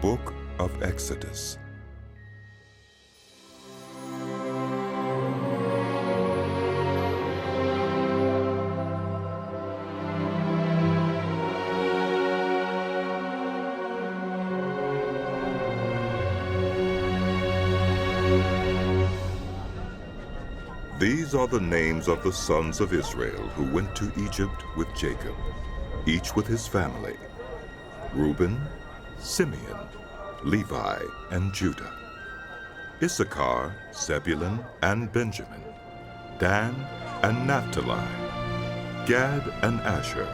Book of Exodus. These are the names of the sons of Israel who went to Egypt with Jacob, each with his family: Reuben, Simeon, Levi, and Judah; Issachar, Zebulun, and Benjamin; Dan and Naphtali; Gad and Asher.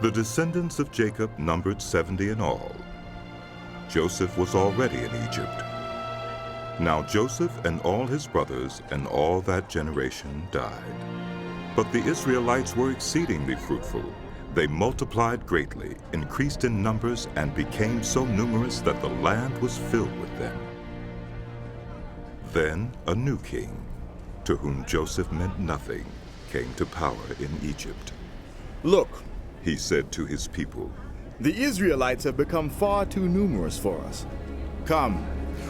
The descendants of Jacob numbered 70 in all. Joseph was already in Egypt. Now Joseph and all his brothers and all that generation died. But the Israelites were exceedingly fruitful. They multiplied greatly, increased in numbers, and became so numerous that the land was filled with them. Then a new king, to whom Joseph meant nothing, came to power in Egypt. "Look," he said to his people, "the Israelites have become far too numerous for us. Come,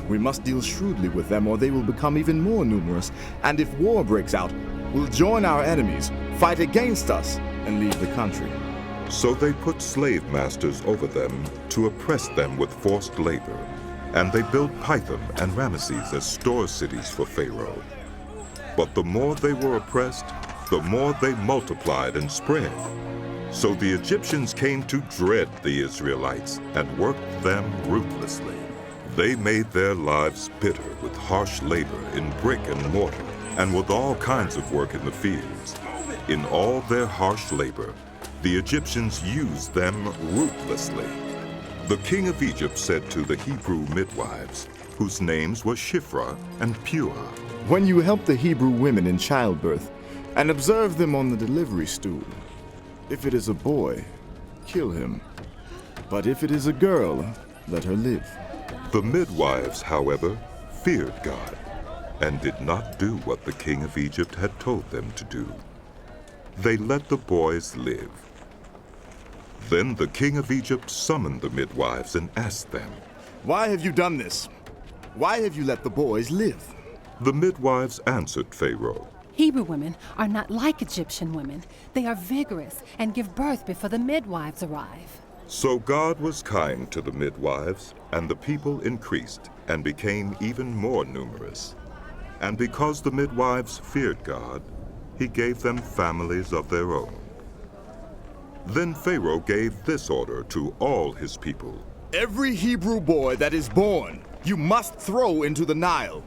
we must deal shrewdly with them, or they will become even more numerous, and if war breaks out, we'll join our enemies, fight against us, and leave the country." So they put slave masters over them to oppress them with forced labor, and they built Pithom and Ramesses as store cities for Pharaoh. But the more they were oppressed, the more they multiplied and spread. So the Egyptians came to dread the Israelites and worked them ruthlessly. They made their lives bitter with harsh labor in brick and mortar, and with all kinds of work in the fields. In all their harsh labor, the Egyptians used them ruthlessly. The king of Egypt said to the Hebrew midwives, whose names were Shiphrah and Puah, "When you help the Hebrew women in childbirth and observe them on the delivery stool, if it is a boy, kill him. But if it is a girl, let her live." The midwives, however, feared God and did not do what the king of Egypt had told them to do. They let the boys live. Then the king of Egypt summoned the midwives and asked them, "Why have you done this? Why have you let the boys live?" The midwives answered Pharaoh, "Hebrew women are not like Egyptian women. They are vigorous and give birth before the midwives arrive." So God was kind to the midwives, and the people increased and became even more numerous. And because the midwives feared God, he gave them families of their own. Then Pharaoh gave this order to all his people: "Every Hebrew boy that is born, you must throw into the Nile,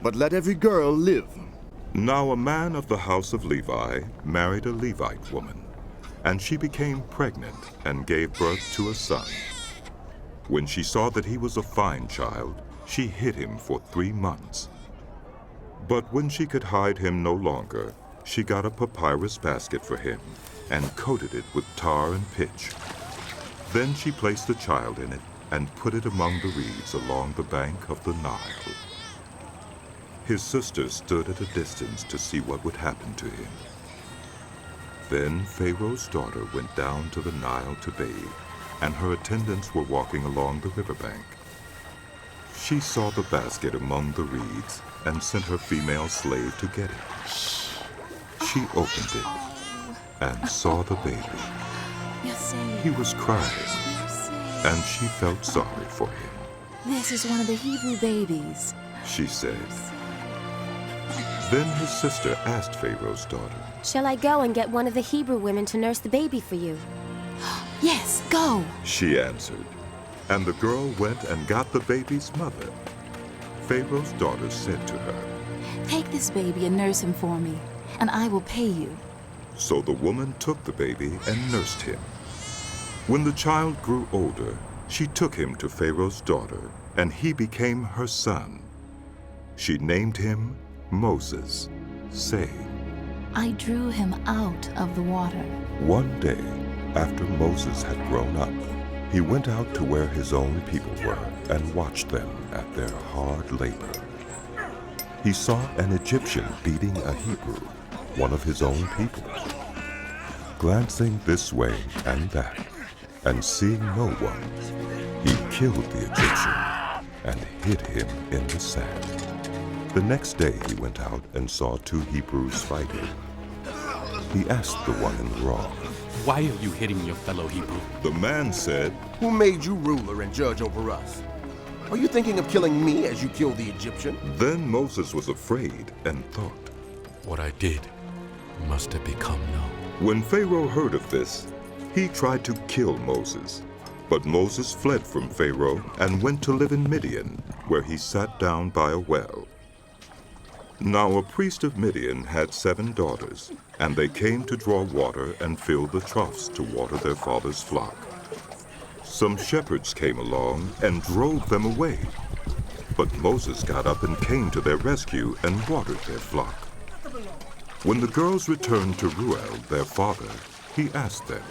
but let every girl live." Now a man of the house of Levi married a Levite woman, and she became pregnant and gave birth to a son. When she saw that he was a fine child, she hid him for 3 months. But when she could hide him no longer, she got a papyrus basket for him and coated it with tar and pitch. Then she placed the child in it and put it among the reeds along the bank of the Nile. His sister stood at a distance to see what would happen to him. Then Pharaoh's daughter went down to the Nile to bathe, and her attendants were walking along the riverbank. She saw the basket among the reeds and sent her female slave to get it. She opened it and saw the baby. He was crying, and she felt sorry for him. "This is one of the Hebrew babies," she said. Then his sister asked Pharaoh's daughter, "Shall I go and get one of the Hebrew women to nurse the baby for you?" "Yes, go," she answered. And the girl went and got the baby's mother. Pharaoh's daughter said to her, "Take this baby and nurse him for me, and I will pay you." So the woman took the baby and nursed him. When the child grew older, she took him to Pharaoh's daughter, and he became her son. She named him Moses, saying, "I drew him out of the water." One day, after Moses had grown up, he went out to where his own people were and watched them at their hard labor. He saw an Egyptian beating a Hebrew, one of his own people. Glancing this way and that, and seeing no one, he killed the Egyptian and hid him in the sand. The next day he went out and saw two Hebrews fighting. He asked the one in the wrong, "Why are you hitting your fellow Hebrew?" The man said, Who made you ruler and judge over us? Are you thinking of killing me as you killed the Egyptian? Then Moses was afraid and thought, What I did must have become known. When Pharaoh heard of this, he tried to kill Moses. But Moses fled from Pharaoh and went to live in Midian, where he sat down by a well. Now a priest of Midian had 7 daughters, and they came to draw water and fill the troughs to water their father's flock. Some shepherds came along and drove them away. But Moses got up and came to their rescue and watered their flock. When the girls returned to Reuel, their father, he asked them.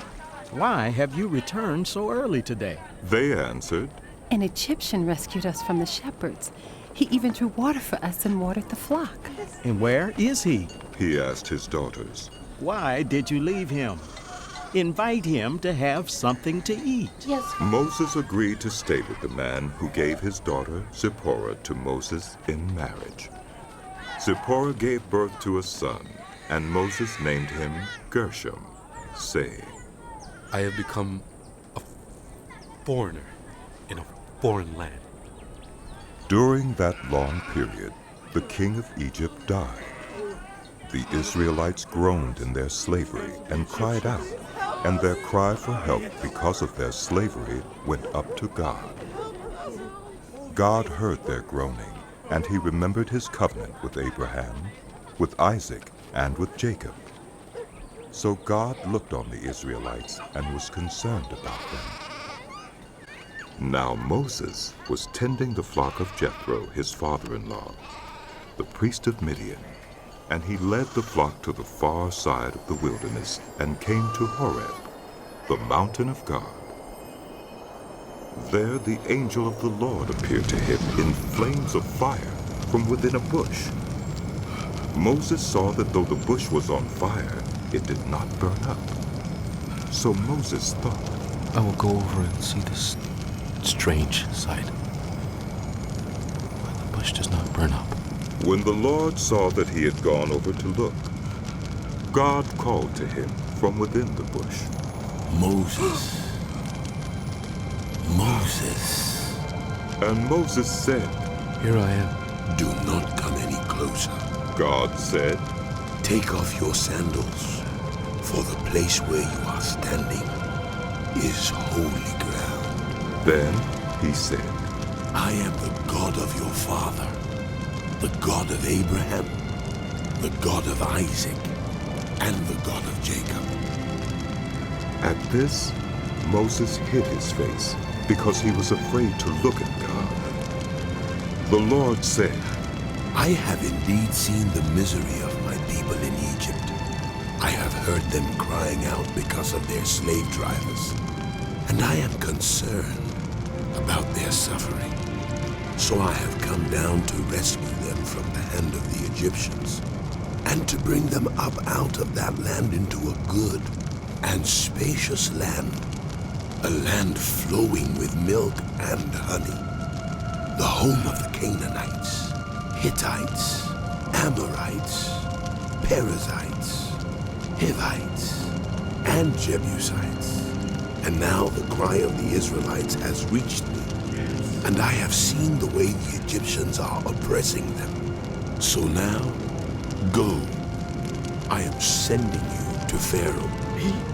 Why have you returned so early today? They answered, An Egyptian rescued us from the shepherds. He even drew water for us and watered the flock. And where is he? He asked his daughters. Why did you leave him? Invite him to have something to eat. Yes. Moses agreed to stay with the man who gave his daughter Zipporah to Moses in marriage. Zipporah gave birth to a son, and Moses named him Gershom, saying, I have become a foreigner in a foreign land. During that long period, the king of Egypt died. The Israelites groaned in their slavery and cried out, and their cry for help because of their slavery went up to God. God heard their groaning, and he remembered his covenant with Abraham, with Isaac, and with Jacob. So God looked on the Israelites and was concerned about them. Now Moses was tending the flock of Jethro, his father-in-law, the priest of Midian, and he led the flock to the far side of the wilderness and came to Horeb, the mountain of God. There the angel of the Lord appeared to him in flames of fire from within a bush. Moses saw that though the bush was on fire, it did not burn up. So Moses thought, I will go over and see this strange sight. But the bush does not burn up. When the Lord saw that he had gone over to look, God called to him from within the bush. Moses. Moses. And Moses said, Here I am. Do not come any closer. God said, Take off your sandals, for the place where you are standing is holy ground. Then he said, I am the God of your father, the God of Abraham, the God of Isaac, and the God of Jacob. At this, Moses hid his face because he was afraid to look at God. The Lord said, I have indeed seen the misery of my people in Egypt. I have heard them crying out because of their slave drivers, and I am concerned about their suffering. So I have come down to rescue them from the hand of the Egyptians, and to bring them up out of that land into a good and spacious land, a land flowing with milk and honey, the home of the Canaanites, Hittites, Amorites, Perizzites, Hivites, and Jebusites. And now the cry of the Israelites has reached me, and I have seen the way the Egyptians are oppressing them. So now, go. I am sending you to Pharaoh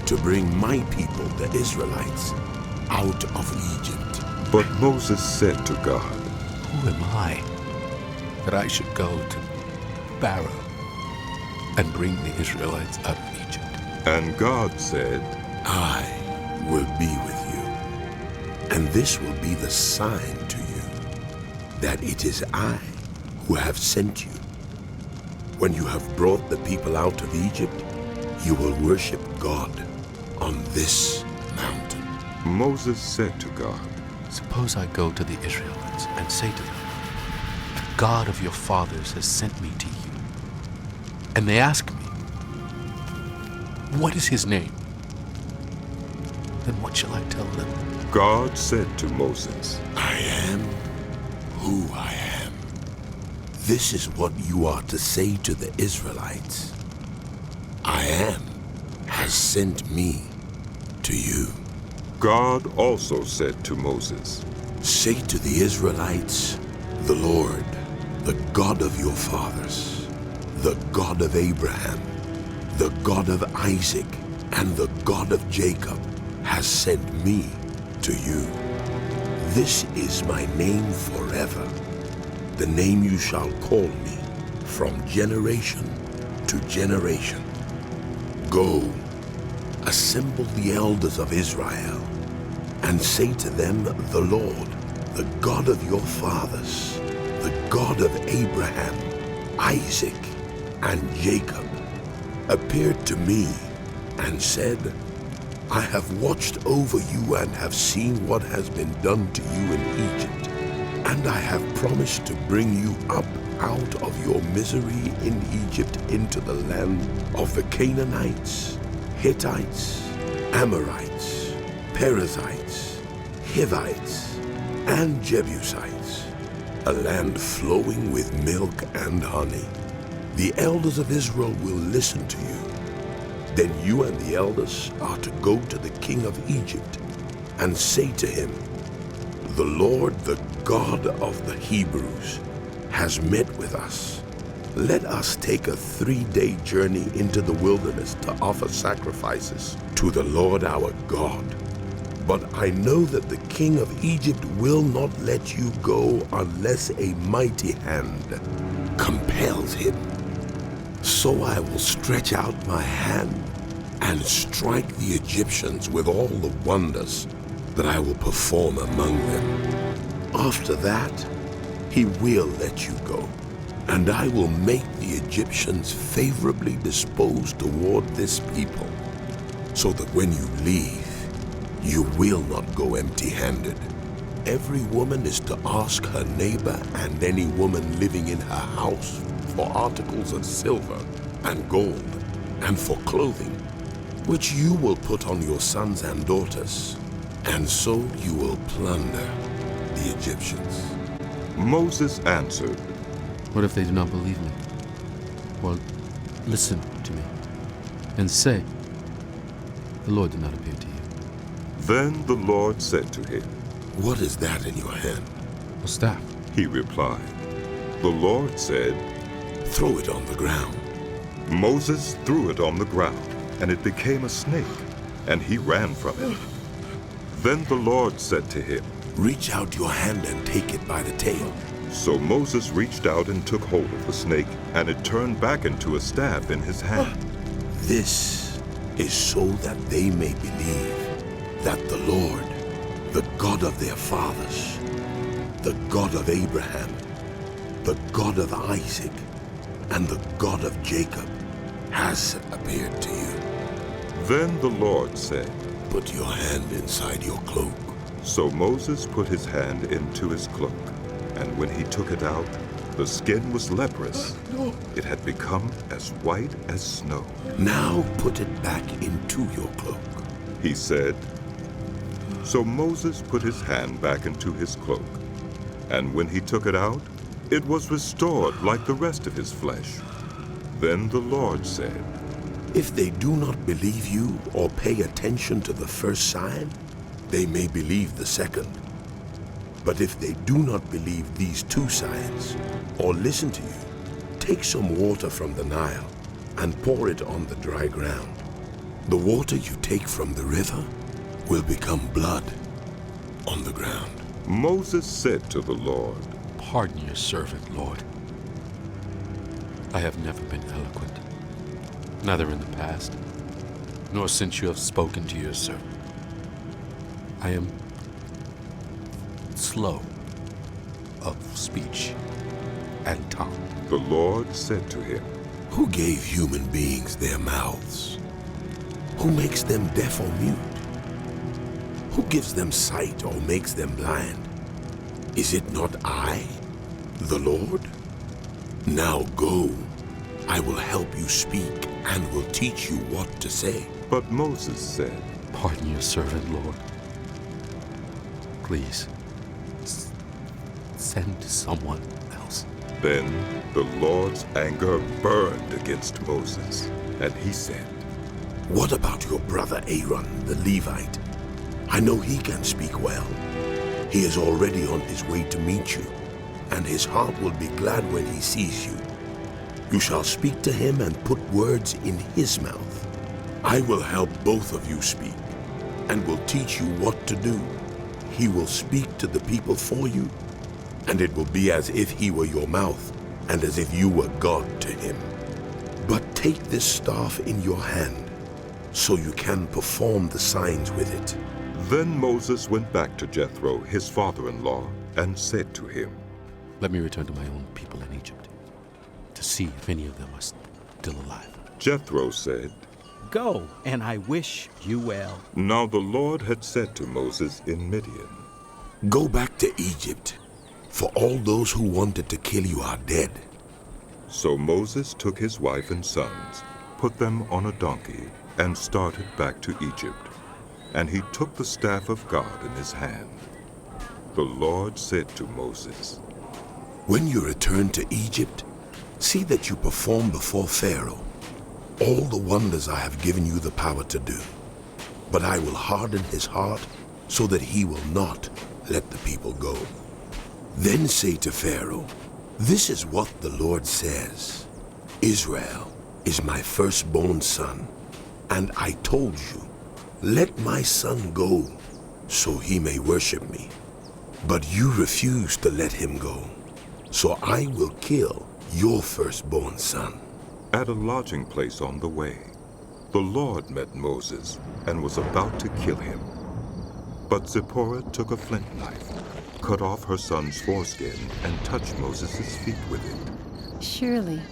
to bring my people, the Israelites, out of Egypt. But Moses said to God, Who am I that I should go to Pharaoh and bring the Israelites out of Egypt? And God said, I will be with you, and this will be the sign to you that it is I who have sent you. When you have brought the people out of Egypt, you will worship God on this mountain. Moses said to God, Suppose I go to the Israelites and say to them, The God of your fathers has sent me to you. And they ask me, What is his name? Then what shall I tell them? God said to Moses, I am who I am. This is what you are to say to the Israelites. I am has sent me to you. God also said to Moses, Say to the Israelites, the Lord, the God of your fathers, the God of Abraham, the God of Isaac, and the God of Jacob, has sent me to you. This is my name forever, the name you shall call me from generation to generation. Go, assemble the elders of Israel, and say to them, the Lord, the God of your fathers, the God of Abraham, Isaac, and Jacob, appeared to me and said, I have watched over you and have seen what has been done to you in Egypt, and I have promised to bring you up out of your misery in Egypt into the land of the Canaanites, Hittites, Amorites, Perizzites, Hivites, and Jebusites, a land flowing with milk and honey. The elders of Israel will listen to you. Then you and the elders are to go to the king of Egypt and say to him, the Lord, the God of the Hebrews, has met with us. Let us take a 3-day journey into the wilderness to offer sacrifices to the Lord our God. But I know that the king of Egypt will not let you go unless a mighty hand compels him. So I will stretch out my hand and strike the Egyptians with all the wonders that I will perform among them. After that, he will let you go, and I will make the Egyptians favorably disposed toward this people, so that when you leave, you will not go empty-handed. Every woman is to ask her neighbor and any woman living in her house for articles of silver and gold and for clothing, which you will put on your sons and daughters, and so you will plunder the Egyptians. Moses answered, What if they do not believe me? Well, listen to me and say, the Lord did not appear to you. Then the Lord said to him, What is that in your hand? A staff. He replied. The Lord said, Throw it on the ground. Moses threw it on the ground, and it became a snake, and he ran from it. Then the Lord said to him, Reach out your hand and take it by the tail. So Moses reached out and took hold of the snake, and it turned back into a staff in his hand. This is so that they may believe that the Lord, the God of their fathers, the God of Abraham, the God of Isaac, and the God of Jacob, has appeared to you. Then the Lord said, Put your hand inside your cloak. So Moses put his hand into his cloak, and when he took it out, the skin was leprous. It had become as white as snow. Now put it back into your cloak. He said. So Moses put his hand back into his cloak, and when he took it out, it was restored like the rest of his flesh. Then the Lord said, If they do not believe you or pay attention to the first sign, they may believe the second. But if they do not believe these 2 signs or listen to you, take some water from the Nile and pour it on the dry ground. The water you take from the river will become blood on the ground. Moses said to the Lord, Pardon your servant, Lord. I have never been eloquent, neither in the past, nor since you have spoken to your servant. I am slow of speech and tongue. The Lord said to him, Who gave human beings their mouths? Who makes them deaf or mute? Who gives them sight or makes them blind? Is it not I, the Lord? Now go, I will help you speak and will teach you what to say. But Moses said, Pardon your servant, Lord. Please, send someone else. Then the Lord's anger burned against Moses, and he said, What about your brother Aaron, the Levite? I know he can speak well. He is already on his way to meet you, and his heart will be glad when he sees you. You shall speak to him and put words in his mouth. I will help both of you speak, and will teach you what to do. He will speak to the people for you, and it will be as if he were your mouth, and as if you were God to him. But take this staff in your hand, so you can perform the signs with it. Then Moses went back to Jethro, his father-in-law, and said to him, Let me return to my own people in Egypt, to see if any of them are still alive. Jethro said, Go, and I wish you well. Now the Lord had said to Moses in Midian, Go back to Egypt, for all those who wanted to kill you are dead. So Moses took his wife and sons, put them on a donkey, and started back to Egypt. And he took the staff of God in his hand. The Lord said to Moses, When you return to Egypt, see that you perform before Pharaoh all the wonders I have given you the power to do. But I will harden his heart so that he will not let the people go. Then say to Pharaoh, This is what the Lord says. Israel is my firstborn son, and I told you, let my son go, so he may worship me. But you refused to let him go, so I will kill your firstborn son. At a lodging place on the way, the Lord met Moses and was about to kill him. But Zipporah took a flint knife, cut off her son's foreskin, and touched Moses' feet with it. Surely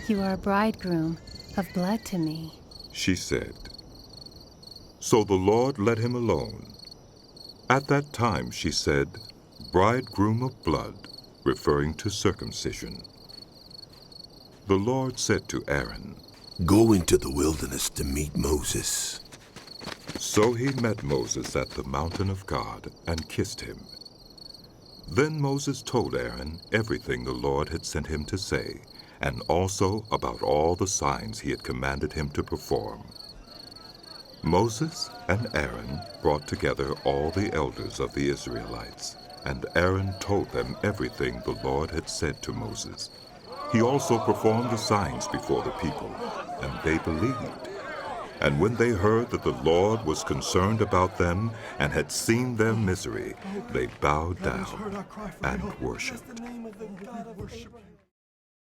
you are a bridegroom of blood to me, she said. So the Lord let him alone. At that time she said, Bridegroom of blood, referring to circumcision. The Lord said to Aaron, Go into the wilderness to meet Moses. So he met Moses at the mountain of God and kissed him. Then Moses told Aaron everything the Lord had sent him to say, and also about all the signs he had commanded him to perform. Moses and Aaron brought together all the elders of the Israelites, and Aaron told them everything the Lord had said to Moses. He also performed the signs before the people, and they believed. And when they heard that the Lord was concerned about them and had seen their misery, they bowed down and worshipped.